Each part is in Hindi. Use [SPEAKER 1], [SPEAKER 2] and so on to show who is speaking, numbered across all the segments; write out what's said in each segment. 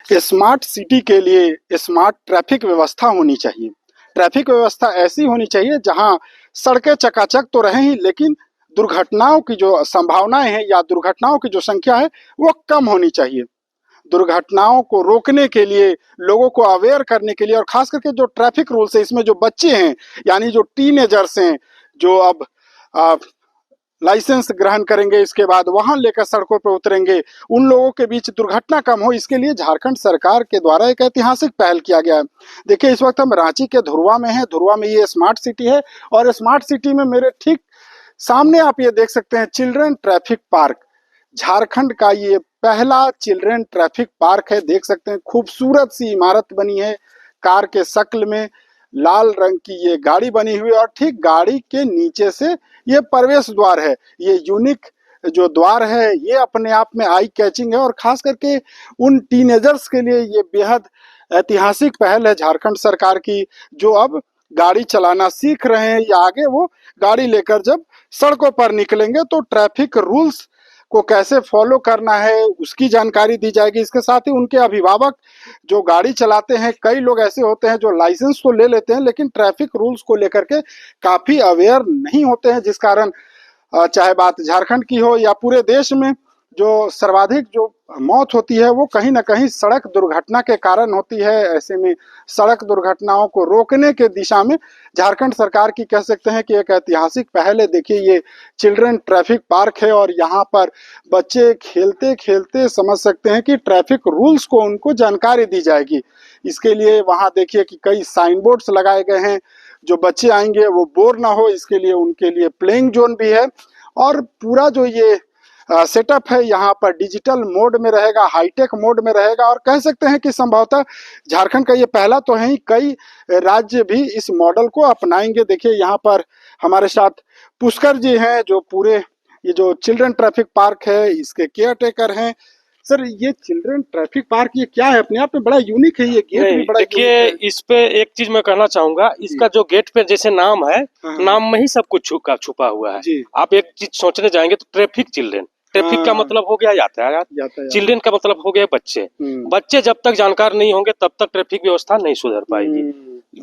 [SPEAKER 1] स्मार्ट सिटी के लिए स्मार्ट ट्रैफिक व्यवस्था होनी चाहिए। ट्रैफिक व्यवस्था ऐसी होनी चाहिए जहां सड़कें चकाचक तो रहें ही, लेकिन दुर्घटनाओं की जो संभावनाएं हैं या दुर्घटनाओं की जो संख्या है वो कम होनी चाहिए। दुर्घटनाओं को रोकने के लिए, लोगों को अवेयर करने के लिए, और खास करके जो ट्रैफिक रूल्स है, इसमें जो बच्चे हैं यानी जो टीनेजर्स हैं, जो अब लाइसेंस ग्रहण करेंगे, इसके बाद वाहन लेकर सड़कों पर उतरेंगे, उन लोगों के बीच दुर्घटना कम हो, इसके लिए झारखंड सरकार के द्वारा एक ऐतिहासिक पहल किया गया है। देखिए, इस वक्त हम रांची के धुरवा में हैं। धुरवा में ये स्मार्ट सिटी है और स्मार्ट सिटी में मेरे ठीक सामने आप ये देख सकते हैं चिल्ड्रन ट्रैफिक पार्क। झारखंड का ये पहला चिल्ड्रन ट्रैफिक पार्क है। देख सकते हैं खूबसूरत सी इमारत बनी है, कार के शक्ल में लाल रंग की ये गाड़ी बनी हुई है और ठीक गाड़ी के नीचे से ये प्रवेश द्वार है। ये यूनिक जो द्वार है ये अपने आप में आई कैचिंग है और खास करके उन टीनेजर्स के लिए ये बेहद ऐतिहासिक पहल है झारखंड सरकार की, जो अब गाड़ी चलाना सीख रहे हैं या आगे वो गाड़ी लेकर जब सड़कों पर निकलेंगे तो ट्रैफिक रूल्स को कैसे फॉलो करना है उसकी जानकारी दी जाएगी। इसके साथ ही उनके अभिभावक जो गाड़ी चलाते हैं, कई लोग ऐसे होते हैं जो लाइसेंस तो ले लेते हैं लेकिन ट्रैफिक रूल्स को लेकर के काफी अवेयर नहीं होते हैं, जिस कारण चाहे बात झारखंड की हो या पूरे देश में जो सर्वाधिक जो मौत होती है वो कहीं ना कहीं सड़क दुर्घटना के कारण होती है। ऐसे में सड़क दुर्घटनाओं को रोकने के दिशा में झारखंड सरकार की कह सकते हैं कि एक ऐतिहासिक पहल है। देखिए, ये चिल्ड्रन ट्रैफिक पार्क है और यहाँ पर बच्चे खेलते खेलते समझ सकते हैं कि ट्रैफिक रूल्स को उनको जानकारी दी जाएगी। इसके लिए वहाँ देखिए कि कई साइन बोर्ड्स लगाए गए हैं, जो बच्चे आएंगे वो बोर ना हो इसके लिए उनके लिए प्लेइंग जोन भी है। और पूरा जो ये सेटअप है यहाँ पर डिजिटल मोड में रहेगा, हाईटेक मोड में रहेगा और कह सकते हैं कि संभवतः झारखंड का ये पहला तो है ही, कई राज्य भी इस मॉडल को अपनाएंगे। देखिए, यहाँ पर हमारे साथ पुष्कर जी हैं जो पूरे ये जो चिल्ड्रन ट्रैफिक पार्क है इसके केयर टेकर हैं। सर, ये चिल्ड्रन ट्रैफिक पार्क ये क्या है? अपने आप में बड़ा यूनिक है, ये गेट भी बड़ा
[SPEAKER 2] देखिए, इस पे एक चीज मैं कहना चाहूंगा, इसका जो गेट पे जैसे नाम है, नाम में ही सब कुछ छुपा हुआ है। आप एक चीज सोचने जाएंगे तो ट्रैफिक चिल्ड्रन, ट्रैफिक का मतलब हो गया यातायात, चिल्ड्रन का मतलब हो गया बच्चे। बच्चे जब तक जानकार नहीं होंगे तब तक ट्रैफिक व्यवस्था नहीं सुधर पाएगी।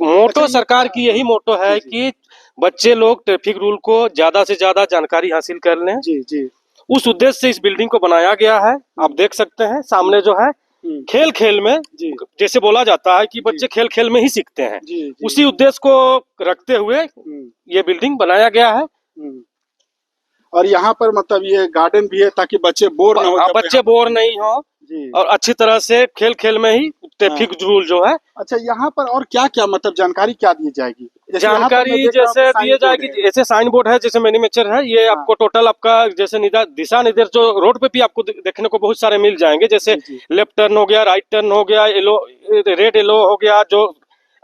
[SPEAKER 2] मोटो सरकार की यही मोटो है कि बच्चे लोग ट्रैफिक रूल को ज्यादा से ज्यादा जानकारी हासिल कर लें। उस उद्देश्य से इस बिल्डिंग को बनाया गया है। आप देख सकते हैं सामने जो है खेल खेल में, जैसे बोला जाता है कि बच्चे खेल खेल में ही सीखते हैं, उसी उद्देश्य को रखते हुए ये बिल्डिंग बनाया गया है।
[SPEAKER 1] और यहाँ पर मतलब ये गार्डन भी है ताकि बच्चे बोर ना हो,
[SPEAKER 2] बच्चे बोर नहीं हो और अच्छी तरह से खेल खेल में ही ट्रैफिक रूल जो है।
[SPEAKER 1] अच्छा, यहाँ पर और क्या क्या मतलब जानकारी क्या दी जाएगी?
[SPEAKER 2] जानकारी जैसे दी जाएगी, जैसे साइन बोर्ड है, जैसे मैन्युफैक्चर है, ये आपको टोटल आपका जैसे दिशा निर्देश जो रोड पे भी आपको देखने को बहुत सारे मिल जाएंगे, जैसे लेफ्ट टर्न हो गया, राइट टर्न हो गया, येलो रेड येलो हो गया, जो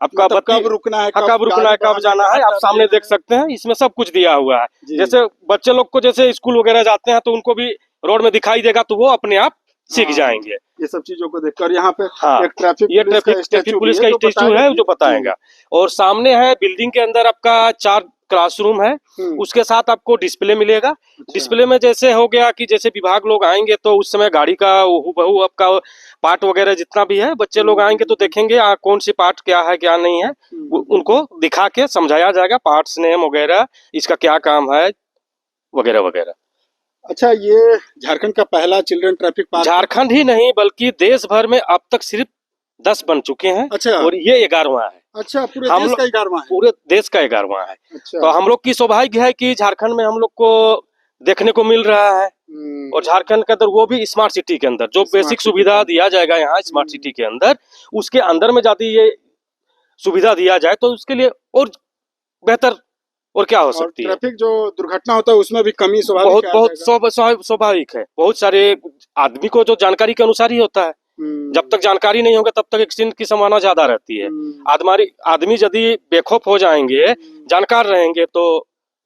[SPEAKER 2] आपका
[SPEAKER 1] कब रुकना है,
[SPEAKER 2] कब जाना है, आप सामने देख सकते हैं, इसमें सब कुछ दिया हुआ है। जैसे बच्चे लोग को जैसे स्कूल वगैरह जाते हैं तो उनको भी रोड में दिखाई देगा तो वो अपने आप सीख जाएंगे
[SPEAKER 1] ये सब चीजों को देखकर। यहाँ पे
[SPEAKER 2] एक ट्रैफिक पुलिस का स्टैचू है जो बताएगा। और सामने है बिल्डिंग के अंदर आपका 4 क्लासरूम है, उसके साथ आपको डिस्प्ले मिलेगा। डिस्प्ले में जैसे हो गया कि जैसे विभाग लोग आएंगे तो उस समय गाड़ी का हूबहू आपका पार्ट वगैरह जितना भी है, बच्चे लोग आएंगे तो देखेंगे कौन सी पार्ट क्या है क्या नहीं है, उनको दिखा के समझाया जाएगा, पार्ट्स नेम वगैरह, इसका क्या काम है वगैरह वगैरह।
[SPEAKER 1] अच्छा, ये झारखंड का पहला चिल्ड्रन ट्रैफिक पार्क?
[SPEAKER 2] झारखंड ही नहीं बल्कि देश भर में अब तक सिर्फ 10 बन चुके हैं।
[SPEAKER 1] अच्छा।
[SPEAKER 2] और ये 11वां है।
[SPEAKER 1] अच्छा, पूरे देश का 11वां है?
[SPEAKER 2] पूरे देश का 11वां है।
[SPEAKER 1] अच्छा।
[SPEAKER 2] तो हम लोग की सौभाग्य है कि झारखंड में हम लोग को देखने को मिल रहा है। और झारखंड के अंदर वो भी स्मार्ट सिटी के अंदर जो बेसिक सुविधा दिया जाएगा यहाँ स्मार्ट सिटी के अंदर, उसके अंदर में यदि ये सुविधा दिया जाए तो उसके लिए और बेहतर और क्या हो सकती है।
[SPEAKER 1] ट्रैफिक जो दुर्घटना होता है उसमें भी कमी
[SPEAKER 2] बहुत स्वाभाविक है। बहुत सारे आदमी को जो जानकारी के अनुसार ही होता है, जब तक जानकारी नहीं होगा तब तक एक्सीडेंट की संभावना ज्यादा रहती है। आदमी यदि बेखौफ हो जाएंगे, जानकार रहेंगे तो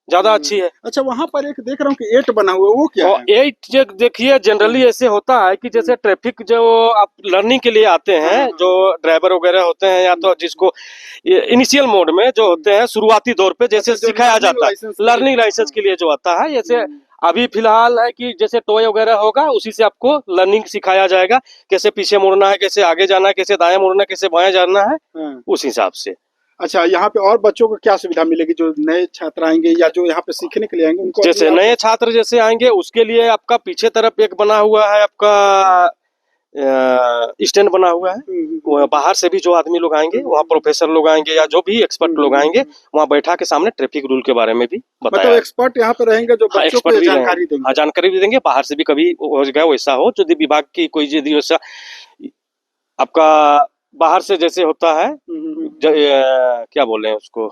[SPEAKER 2] ज्यादा अच्छी है।
[SPEAKER 1] अच्छा, वहाँ पर एक देख रहा हूँ कि 8 बना हुआ है, वो क्या है?
[SPEAKER 2] 8 देखिए, जनरली ऐसे होता है कि जैसे ट्रैफिक जो आप लर्निंग के लिए आते हैं, जो ड्राइवर वगैरह होते हैं या तो जिसको इनिशियल मोड में जो होते हैं शुरुआती दौर पे जैसे सिखाया जाता है, लर्निंग लाइसेंस के लिए जो आता है, जैसे अभी फिलहाल है कि जैसे टॉय वगैरह होगा, उसी से आपको लर्निंग सिखाया जाएगा, कैसे पीछे मुड़ना है, कैसे आगे जाना है, कैसे दाएं मुड़ना है, कैसे बाएं जाना है, उस हिसाब से।
[SPEAKER 1] अच्छा, यहाँ पे और बच्चों को क्या सुविधा मिलेगी जो नए छात्र आएंगे या जो यहाँ पे सीखने के लिए आएंगे उनको?
[SPEAKER 2] जैसे नए छात्र जैसे आएंगे उसके लिए आपका पीछे तरफ एक बना हुआ है आपका स्टैंड बना हुआ है। बाहर से भी जो आदमी लोग आएंगे, वहाँ प्रोफेसर लोग आएंगे या जो भी एक्सपर्ट लोग आएंगे, वहाँ बैठा के सामने ट्रैफिक रूल के बारे में भी बताया।
[SPEAKER 1] मतलब एक्सपर्ट यहाँ पे रहेंगे जो बच्चों को जानकारी देंगे।
[SPEAKER 2] हाँ, जानकारी भी देंगे। बाहर से भी कभी हो गया वैसा हो, यदि विभाग की कोई यदि वैसा आपका बाहर से जैसे होता है, क्या बोले हैं उसको,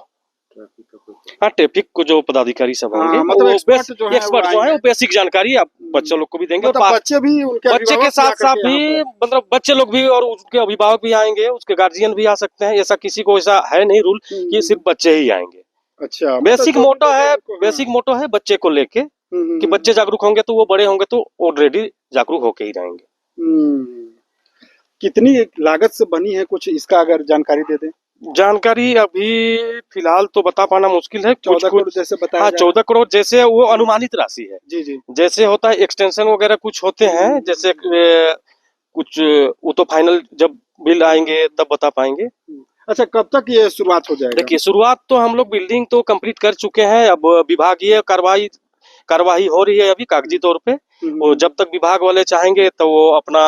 [SPEAKER 2] हाँ, ट्रैफिक को जो पदाधिकारी सब होंगे,
[SPEAKER 1] मतलब एक्सपर्ट जो
[SPEAKER 2] है वो बेसिक जानकारी आप बच्चों लोग को भी देंगे।
[SPEAKER 1] मतलब
[SPEAKER 2] और
[SPEAKER 1] बच्चे भी,
[SPEAKER 2] बच्चे के साथ साथ भी, मतलब बच्चे लोग भी और उसके अभिभावक भी आएंगे, उसके गार्जियन भी आ सकते हैं। ऐसा किसी को ऐसा है नहीं रूल कि सिर्फ बच्चे ही आएंगे।
[SPEAKER 1] अच्छा,
[SPEAKER 2] बेसिक मोटो है बच्चे को लेके कि बच्चे जागरूक होंगे तो वो बड़े होंगे तो ऑलरेडी जागरूक होके ही रहेंगे।
[SPEAKER 1] कितनी लागत से बनी है कुछ इसका अगर जानकारी दे दें?
[SPEAKER 2] जानकारी अभी फिलहाल तो बता पाना मुश्किल है।
[SPEAKER 1] 14 करोड़ जैसे बताया।
[SPEAKER 2] हाँ, 14 करोड़ जैसे वो अनुमानित राशि है।
[SPEAKER 1] जी जी।
[SPEAKER 2] जैसे होता है एक्सटेंशन वगैरह कुछ होते हैं, जैसे कुछ वो तो फाइनल जब बिल आएंगे तब बता पाएंगे।
[SPEAKER 1] अच्छा, कब तक ये शुरुआत हो जाएगा?
[SPEAKER 2] देखिए, शुरुआत तो हम लोग बिल्डिंग तो कंप्लीट कर चुके हैं। अब विभागीय कार्यवाही हो रही है अभी कागजी तौर पे। और जब तक विभाग वाले चाहेंगे तो वो अपना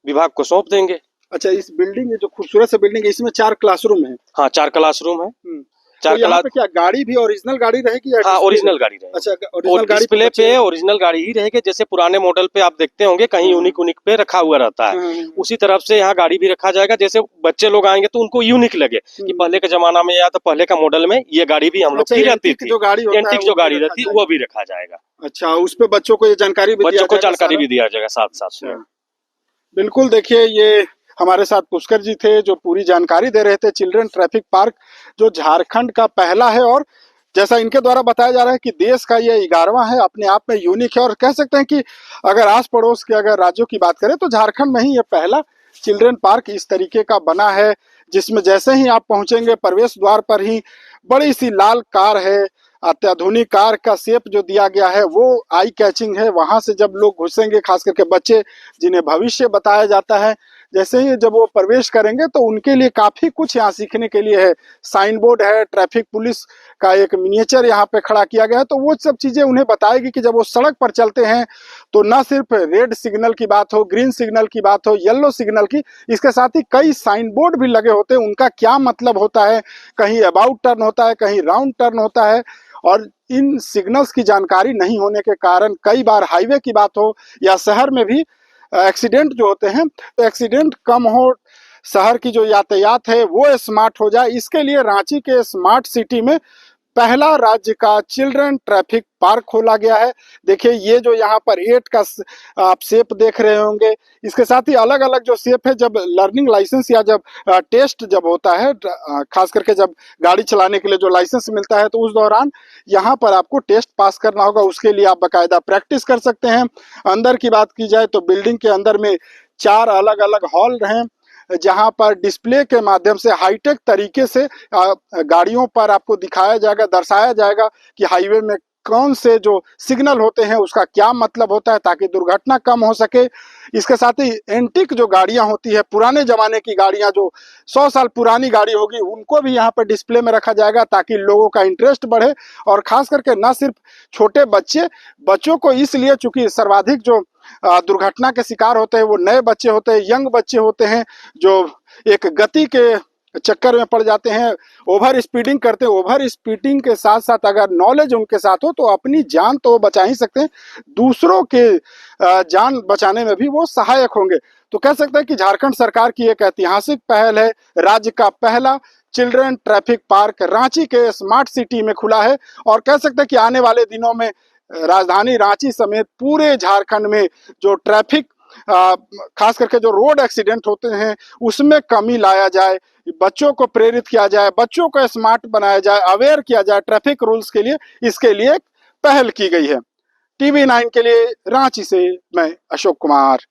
[SPEAKER 2] विभाग को सौंप देंगे।
[SPEAKER 1] अच्छा, इस बिल्डिंग ये जो खूबसूरत सा बिल्डिंग है, इसमें 4 क्लासरूम है?
[SPEAKER 2] हाँ, 4 क्लासरूम है।
[SPEAKER 1] तो यहाँ पे क्या गाड़ी भी ओरिजिनल गाड़ी रहेगी या?
[SPEAKER 2] हाँ, ओरिजिनल गाड़ी रहेगी।
[SPEAKER 1] अच्छा, ओरिजिनल गाड़ी
[SPEAKER 2] डिस्प्ले पे ओरिजिनल गाड़ी ही रहेगी। जैसे पुराने मॉडल पे आप देखते होंगे कहीं यूनिक पे रखा हुआ रहता है, उसी तरफ से यहाँ गाड़ी भी रखा जाएगा। जैसे बच्चे लोग आएंगे तो उनको यूनिक लगे कि पहले के जमाना में या तो पहले का मॉडल में ये गाड़ी भी हम लोग की रहती थी, एंटीक जो गाड़ी रहती है वो भी रखा जाएगा।
[SPEAKER 1] अच्छा, उस पे बच्चों को ये जानकारी भी
[SPEAKER 2] दिया जाएगा साथ साथ में।
[SPEAKER 1] बिल्कुल, देखिए ये हमारे साथ पुष्कर जी थे जो पूरी जानकारी दे रहे थे। चिल्ड्रन ट्रैफिक पार्क जो झारखंड का पहला है और जैसा इनके द्वारा बताया जा रहा है कि देश का ये 11वां है, अपने आप में यूनिक है। और कह सकते हैं कि अगर आस पड़ोस के अगर राज्यों की बात करें तो झारखंड में ही ये पहला चिल्ड्रन पार्क इस तरीके का बना है, जिसमें जैसे ही आप पहुंचेंगे प्रवेश द्वार पर ही बड़ी सी लाल कार है। अत्याधुनिक कार का शेप जो दिया गया है वो आई कैचिंग है। वहां से जब लोग घुसेंगे, खास करके बच्चे जिन्हें भविष्य बताया जाता है, जैसे ही जब वो प्रवेश करेंगे तो उनके लिए काफी कुछ यहाँ सीखने के लिए है। साइन बोर्ड है, ट्रैफिक पुलिस का एक मिनिएचर यहाँ पे खड़ा किया गया है, तो वो सब चीजें उन्हें बताएगी कि जब वो सड़क पर चलते हैं तो न सिर्फ रेड सिग्नल की बात हो, ग्रीन सिग्नल की बात हो, येलो सिग्नल की, इसके साथ ही कई साइन बोर्ड भी लगे होते हैं, उनका क्या मतलब होता है। कहीं अबाउट टर्न होता है, कहीं राउंड टर्न होता है। और इन सिग्नल्स की जानकारी नहीं होने के कारण कई बार हाईवे की बात हो या शहर में भी एक्सीडेंट जो होते हैं, तो एक्सीडेंट कम हो, शहर की जो यातायात है वो स्मार्ट हो जाए, इसके लिए रांची के स्मार्ट सिटी में पहला राज्य का चिल्ड्रन ट्रैफिक पार्क खोला गया है। देखिए ये जो यहाँ पर 8 का आप शेप देख रहे होंगे, इसके साथ ही अलग अलग जो शेप है, जब लर्निंग लाइसेंस या जब टेस्ट जब होता है, खास करके जब गाड़ी चलाने के लिए जो लाइसेंस मिलता है, तो उस दौरान यहाँ पर आपको टेस्ट पास करना होगा। उसके लिए आप बाकायदा प्रैक्टिस कर सकते हैं। अंदर की बात की जाए तो बिल्डिंग के अंदर में 4 अलग अलग हॉल हैं, जहां पर डिस्प्ले के माध्यम से हाईटेक तरीके से गाड़ियों पर आपको दिखाया जाएगा, दर्शाया जाएगा कि हाईवे में कौन से जो सिग्नल होते हैं उसका क्या मतलब होता है, ताकि दुर्घटना कम हो सके। इसके साथ ही एंटीक जो गाड़ियां होती है, पुराने जमाने की गाड़ियां जो 100 साल पुरानी गाड़ी होगी, उनको भी यहाँ पर डिस्प्ले में रखा जाएगा ताकि लोगों का इंटरेस्ट बढ़े। और खास करके न सिर्फ छोटे बच्चों को, इसलिए चूंकि सर्वाधिक जो दुर्घटना के शिकार होते हैं वो नए बच्चे होते हैं, यंग बच्चे होते हैं, जो एक गति के चक्कर में पड़ जाते हैं, ओवर स्पीडिंग करते हैं। ओवर स्पीडिंग के साथ साथ अगर नॉलेज उनके साथ हो तो अपनी जान तो वो बचा ही सकते हैं, दूसरों के जान बचाने में भी वो सहायक होंगे। तो कह सकते हैं कि झारखंड सरकार की एक ऐतिहासिक पहल है, राज्य का पहला चिल्ड्रन ट्रैफिक पार्क रांची के स्मार्ट सिटी में खुला है। और कह सकते हैं कि आने वाले दिनों में राजधानी रांची समेत पूरे झारखंड में जो ट्रैफिक खास करके जो रोड एक्सीडेंट होते हैं उसमें कमी लाया जाए, बच्चों को प्रेरित किया जाए, बच्चों को स्मार्ट बनाया जाए, अवेयर किया जाए ट्रैफिक रूल्स के लिए। इसके लिए पहल की गई है। TV9 के लिए रांची से मैं अशोक कुमार।